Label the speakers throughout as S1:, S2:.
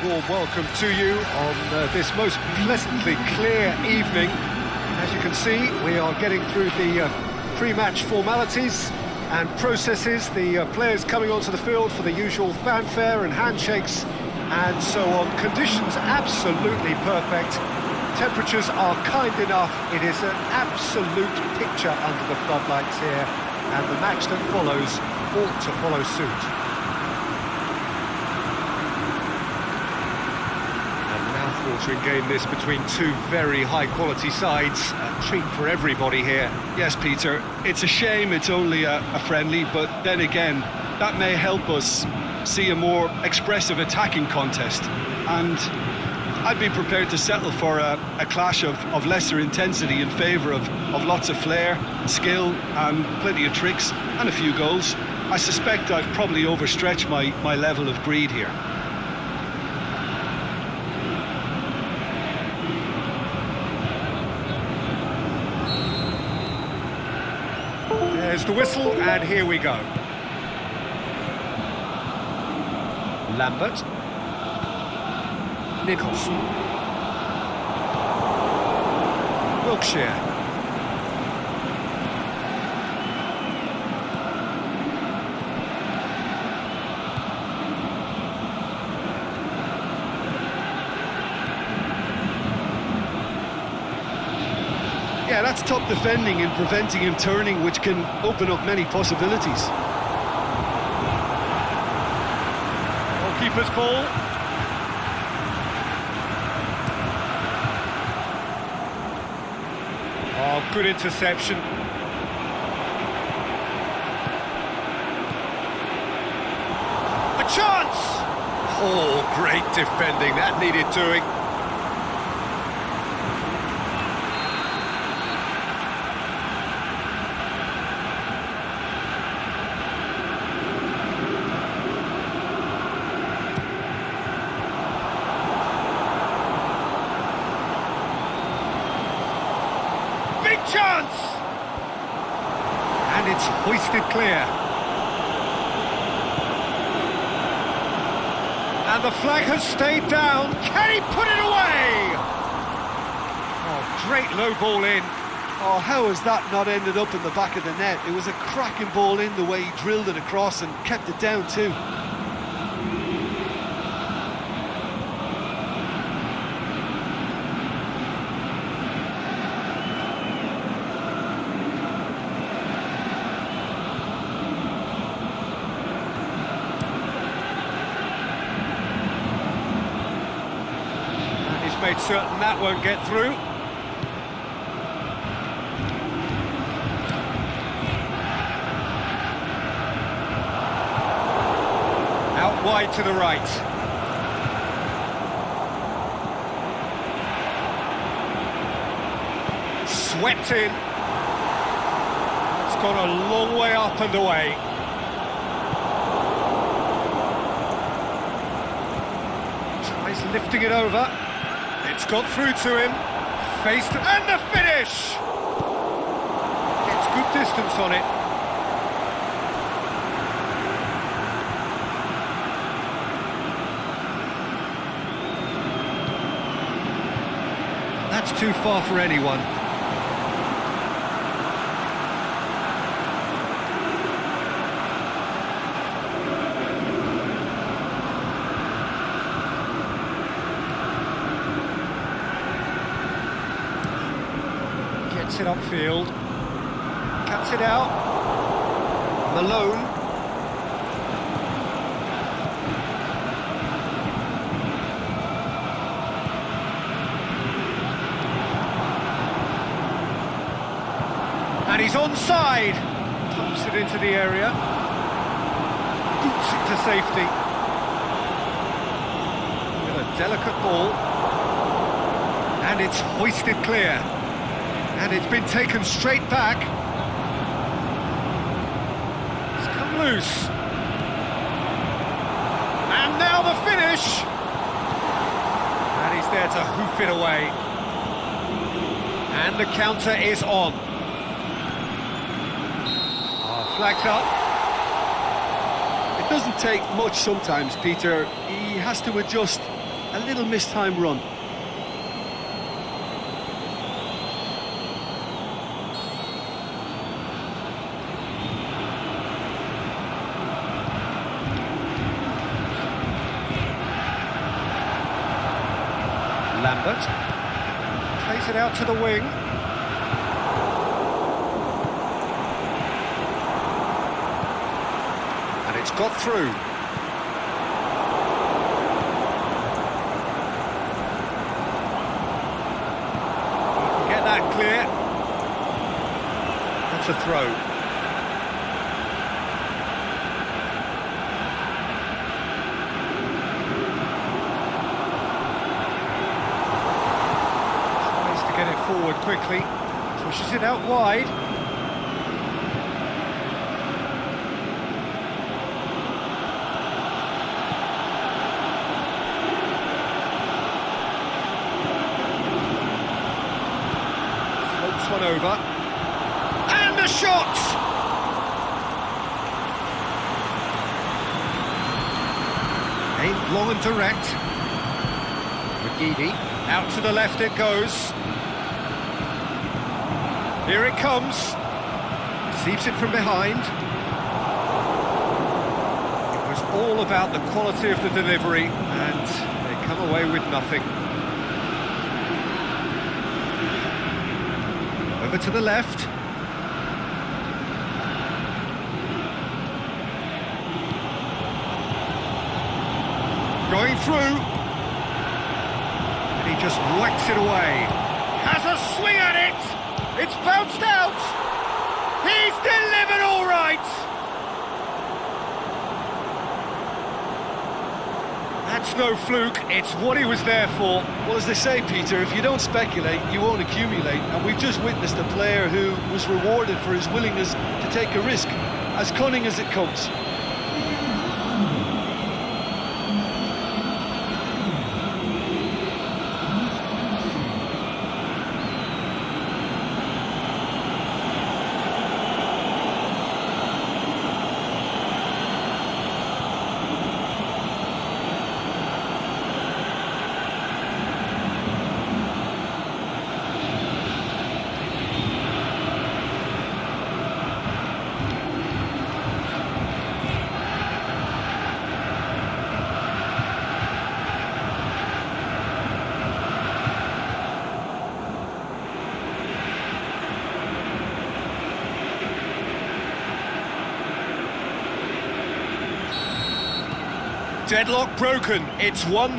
S1: warm welcome to you on this most pleasantly clear evening. As you can see, we are getting through the pre-match formalities and processes, the players coming onto the field for the usual fanfare and handshakes and so on. Conditions absolutely perfect. Temperatures are kind enough. It is an absolute picture under the floodlights here, and the match that follows ought to follow suit. Watering game this between two very high-quality sides. A treat for everybody here.
S2: Yes, Peter, it's a shame it's only a friendly, but then again, that may help us see a more expressive attacking contest. And I'd be prepared to settle for a clash of lesser intensity in favour of lots of flair, skill, and plenty of tricks, and a few goals. I suspect I've probably overstretched my level of greed here.
S1: There's the whistle, and here we go. Lambert. Nicholson. Wilkshire.
S2: Yeah, that's top defending and preventing him turning, which can open up many possibilities.
S1: Goalkeeper's ball. Oh, good interception. A chance! Oh, great defending. That needed doing. Chance! And it's hoisted clear. And the flag has stayed down. Can he put it away? Oh, great low ball in.
S2: Oh, how has that not ended up in the back of the net? It was a cracking ball in, the way he drilled it across and kept it down too.
S1: Made certain that won't get through. Out wide to the right. Swept in. It's gone a long way up and away. Tries lifting it over. It's got through to him, faced, and the finish! Gets good distance on it. That's too far for anyone. It upfield, cuts it out. Malone. And he's onside. Pumps it into the area. Boots it to safety. With a delicate ball. And it's hoisted clear. And it's been taken straight back. It's come loose. And now the finish. And he's there to hoof it away. And the counter is on. Flags up.
S2: It doesn't take much sometimes, Peter. He has to adjust a little mistimed run.
S1: Lambert plays it out to the wing. And it's got through. Get that clear. That's a throw. Get it forward quickly, pushes it out wide. Floats one over. And a shot! Aimed long and direct. McGeady, out to the left it goes. Here it comes, receives it from behind. It was all about the quality of the delivery, and they come away with nothing. Over to the left. Going through. And he just whacks it away. Has a swing at it! It's bounced out! He's delivered all right! That's no fluke, it's what he was there for.
S2: Well, as they say, Peter, if you don't speculate, you won't accumulate. And we've just witnessed a player who was rewarded for his willingness to take a risk, as cunning as it comes.
S1: Deadlock broken, it's 1-0.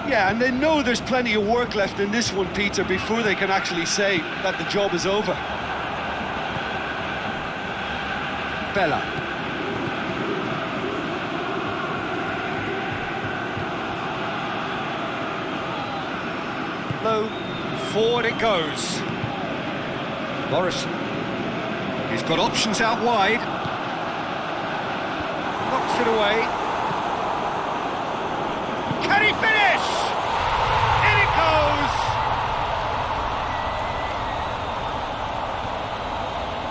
S2: Yeah, and they know there's plenty of work left in this one, Peter, before they can actually say that the job is over.
S1: Bella. Low, forward it goes. Morrison. He's got options out wide. Knocks it away. Can he finish? In it goes!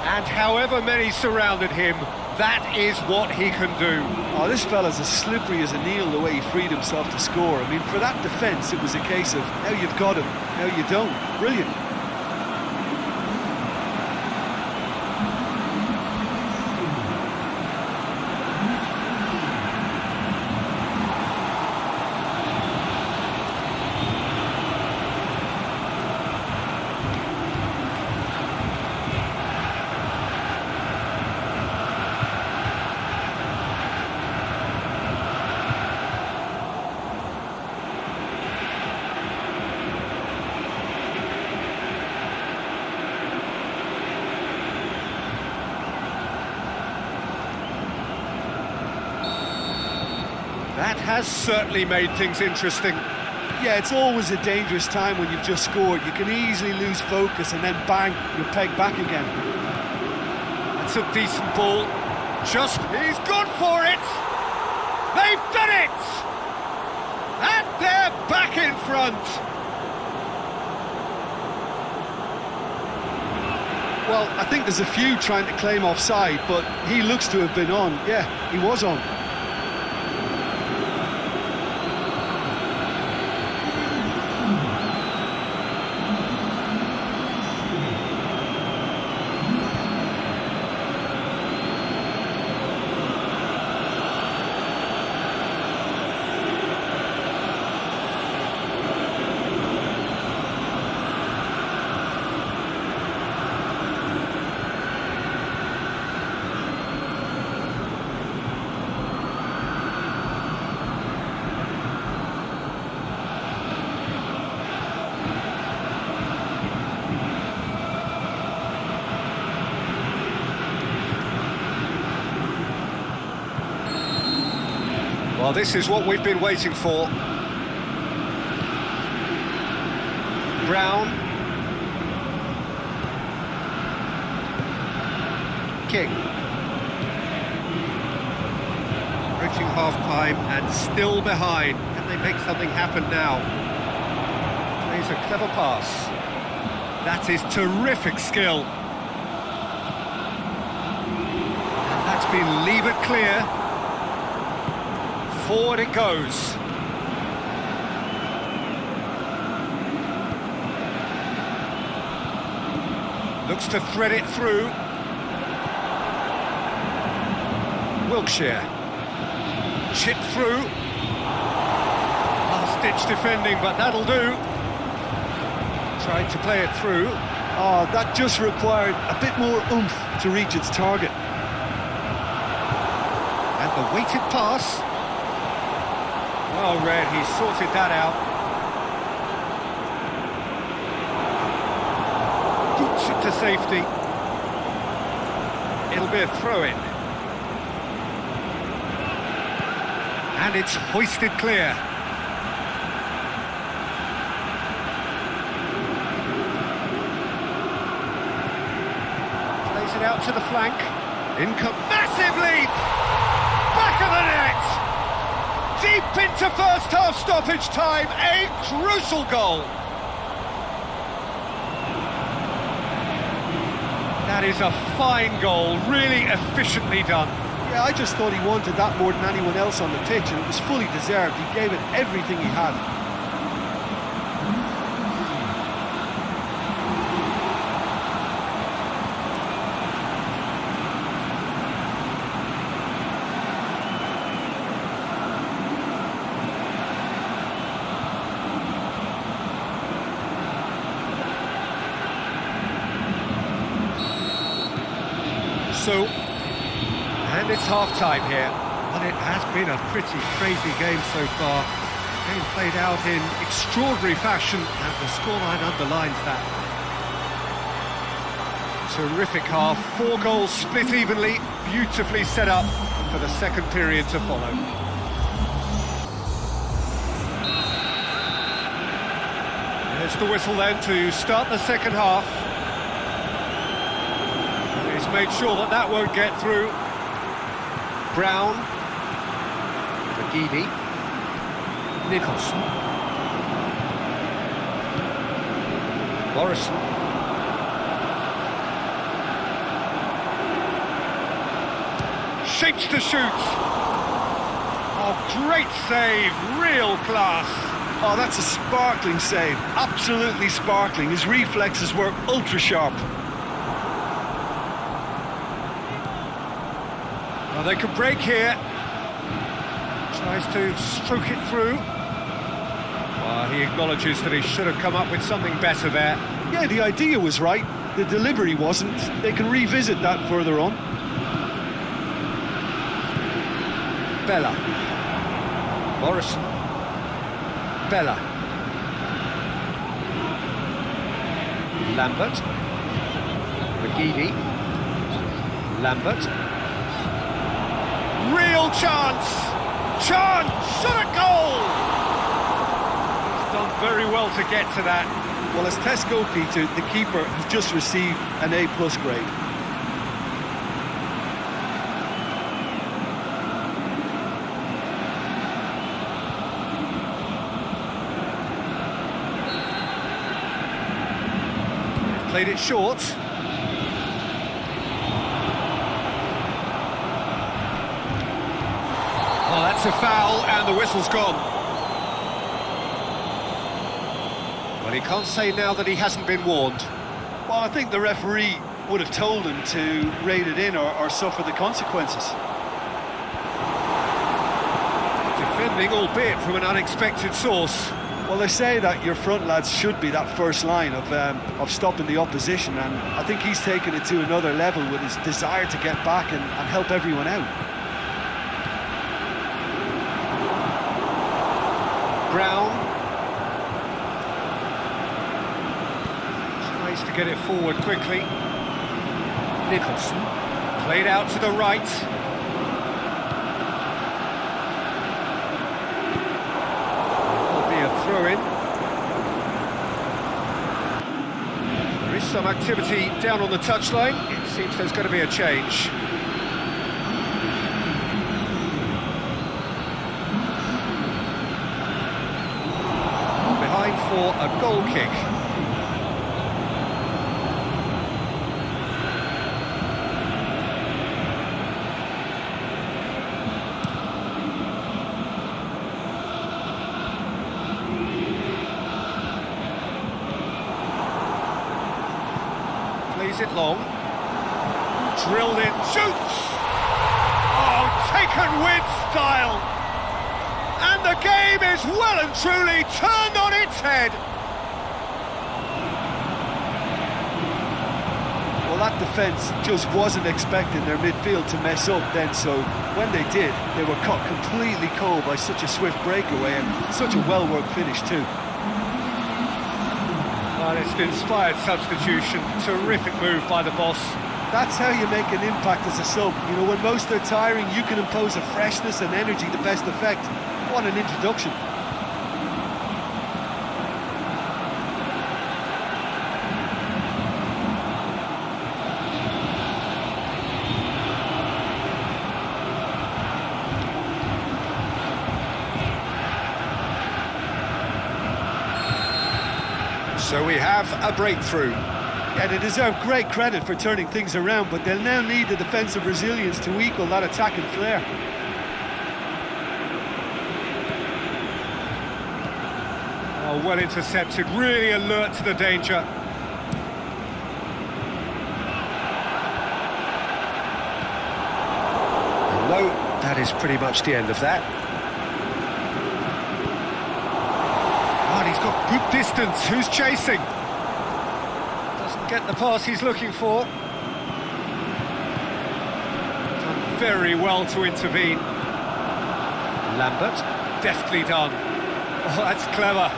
S1: And however many surrounded him, that is what he can do.
S2: Oh, this fella's as slippery as a needle the way he freed himself to score. I mean, for that defence, it was a case of now you've got him, now you don't. Brilliant.
S1: That has certainly made things interesting.
S2: Yeah, it's always a dangerous time when you've just scored. You can easily lose focus and then bang, you're pegged back again.
S1: That's a decent ball. He's gone for it! They've done it! And they're back in front!
S2: Well, I think there's a few trying to claim offside, but he looks to have been on. Yeah, he was on.
S1: Well, this is what we've been waiting for. Brown. King. Approaching half-time and still behind. Can they make something happen now? Plays a clever pass. That is terrific skill. And that's been levered clear. Forward it goes. Looks to thread it through. Wilkshire. Chip through. Last-ditch defending, but that'll do. Tried to play it through.
S2: Oh, that just required a bit more oomph to reach its target.
S1: And the weighted pass. Well read, he sorted that out. Boots it to safety. It'll be a throw-in. And it's hoisted clear. Plays it out to the flank. Massive leap! Back of the net! Deep into first half stoppage time, a crucial goal. That is a fine goal, really efficiently done.
S2: Yeah, I just thought he wanted that more than anyone else on the pitch, and it was fully deserved. He gave it everything he had.
S1: And it's half-time here, but it has been a pretty crazy game so far. Game played out in extraordinary fashion, and the scoreline underlines that. Terrific half, 4 goals split evenly, beautifully set up for the second period to follow. There's the whistle then to start the second half. He's made sure that that won't get through. Brown, McGeady, Nicholson, Morrison, shapes to shoot. Oh, great save, real class.
S2: Oh, that's a sparkling save, absolutely sparkling. His reflexes were ultra sharp.
S1: Well, they could break here. Tries to stroke it through. Well, he acknowledges that he should have come up with something better there.
S2: Yeah, the idea was right. The delivery wasn't. They can revisit that further on.
S1: Bella. Morrison. Bella. Lambert. McGeady. Lambert. Real chance! Chance! Shot a goal! He's done very well to get to that.
S2: Well, as Tesco, Peter, the keeper has just received an A+ grade.
S1: They've played it short. Oh, that's a foul, and the whistle's gone. Well, he can't say now that he hasn't been warned.
S2: Well, I think the referee would have told him to rate it in or suffer the consequences.
S1: Defending, albeit from an unexpected source.
S2: Well, they say that your front lads should be that first line of stopping the opposition, and I think he's taken it to another level with his desire to get back and help everyone out.
S1: Brown tries to get it forward quickly. Nicholson played out to the right. some activity down on the touchline. It seems there's going to be a change. Behind for a goal kick. Plays it long. Drilled in, shoots! Oh, taken with style! And the game is well and truly turned on its head.
S2: Well, that defence just wasn't expecting their midfield to mess up then, so when they did, they were caught completely cold by such a swift breakaway and such a well-worked finish too.
S1: Well, it's an inspired substitution, terrific move by the boss.
S2: That's how you make an impact as a sub. You know, when most are tiring, you can impose a freshness and energy to best effect. What an introduction.
S1: So we have a breakthrough.
S2: Yeah, they deserve great credit for turning things around, but they'll now need the defensive resilience to equal that attacking flair.
S1: Oh, well intercepted, really alert to the danger. No, that is pretty much the end of that. Oh, and he's got good distance. Who's chasing? Doesn't get the pass he's looking for. Done very well to intervene. Lambert, deftly done. Oh, that's clever.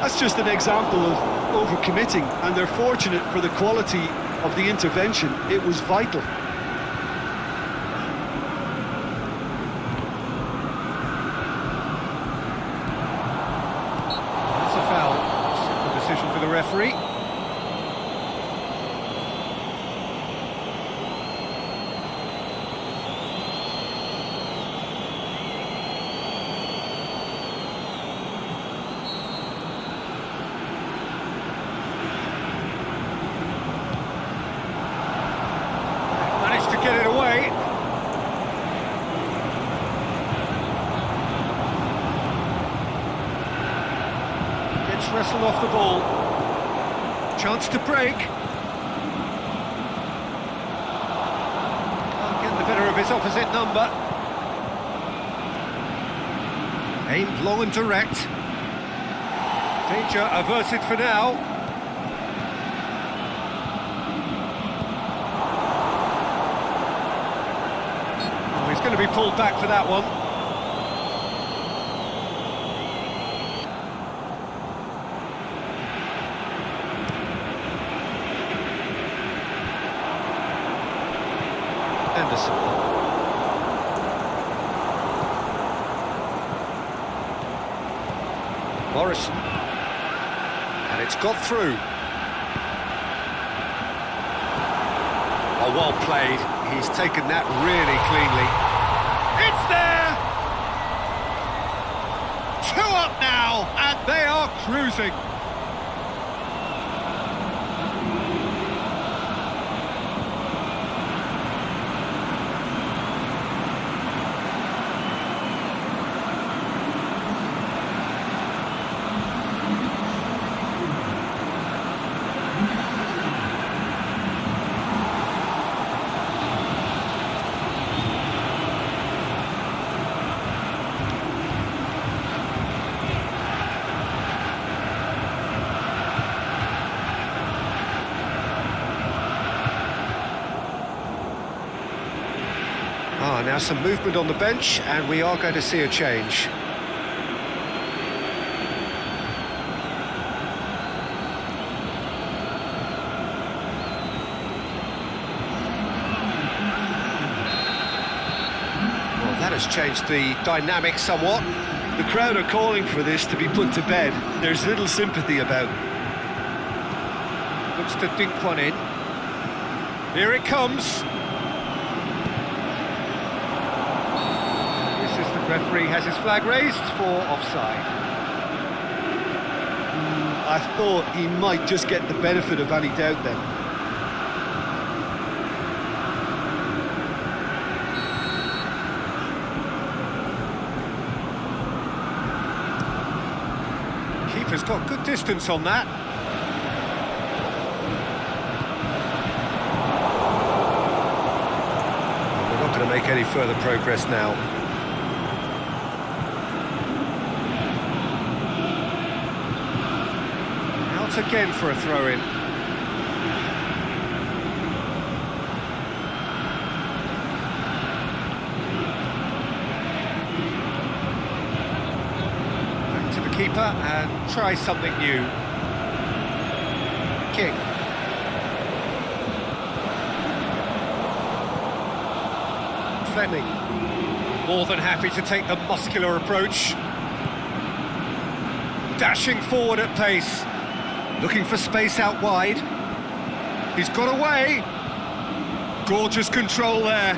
S2: That's just an example of overcommitting, and they're fortunate for the quality of the intervention. It was vital.
S1: That's a foul. Simple decision for the referee. Get it away. Gets wrestled off the ball. Chance to break. Can't get the better of his opposite number. Aimed long and direct. Danger averted for now. He's going to be pulled back for that one. Anderson. Morrison. And it's got through. Oh, well played. He's taken that really cleanly. It's there! 2 up now, and they are cruising. Now some movement on the bench, and we are going to see a change. Well, that has changed the dynamic somewhat.
S2: The crowd are calling for this to be put to bed. There's little sympathy about.
S1: Looks Wants to dink one in. Here it comes. This is the referee has his flag raised for offside.
S2: I thought he might just get the benefit of any doubt then.
S1: Keeper's got good distance on that. We're not going to make any further progress now. Out again for a throw-in. Keeper and try something new. Kick. Fleming, more than happy to take the muscular approach. Dashing forward at pace, looking for space out wide. He's got away. Gorgeous control there.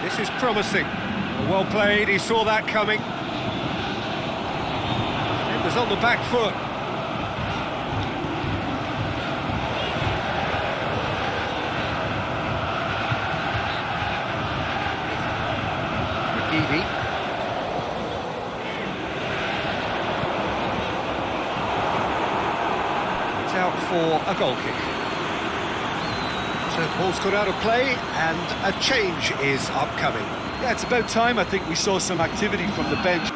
S1: This is promising. Well played, he saw that coming. Was on the back foot. McGeady. It's out for a goal kick. So the ball's got out of play and a change is upcoming.
S2: Yeah, it's about time. I think we saw some activity from the bench.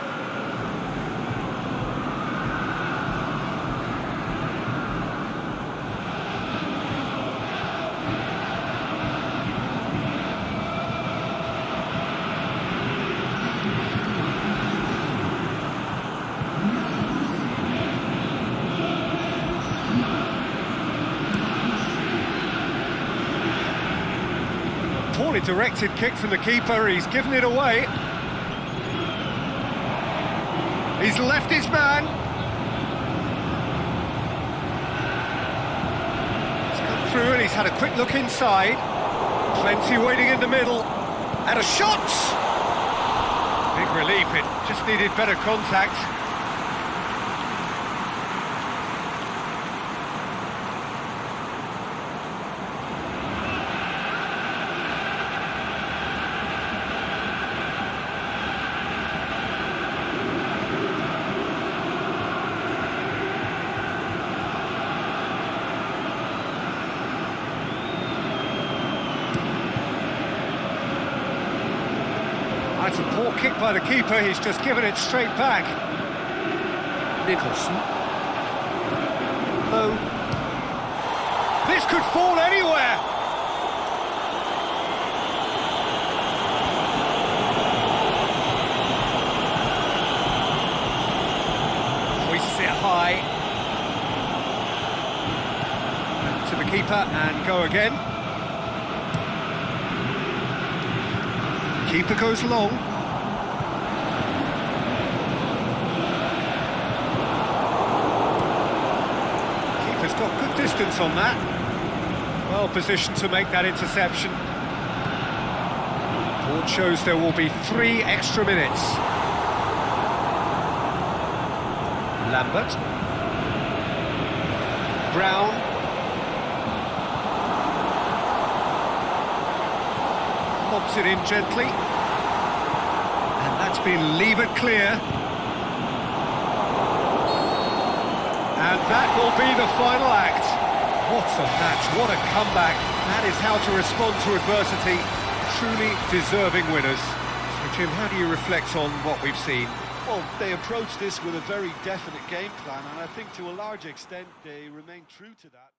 S1: Poorly directed kick from the keeper, he's given it away. He's left his man. He's come through and he's had a quick look inside. Plenty waiting in the middle. And a shot! Big relief, it just needed better contact. That's a poor kick by the keeper, he's just given it straight back. Nicholson. Oh. This could fall anywhere! Hoists it high. Back to the keeper and go again. Keeper goes long. Keeper's got good distance on that. Well positioned to make that interception. Board shows there will be 3 extra minutes. Lambert. Brown. Lobs it in gently, and that's been levered clear, and that will be the final act. What a match, what a comeback. That is how to respond to adversity. Truly deserving winners. So Jim, how do you reflect on what we've seen?
S2: Well, they approached this with a very definite game plan, and I think to a large extent they remain true to that.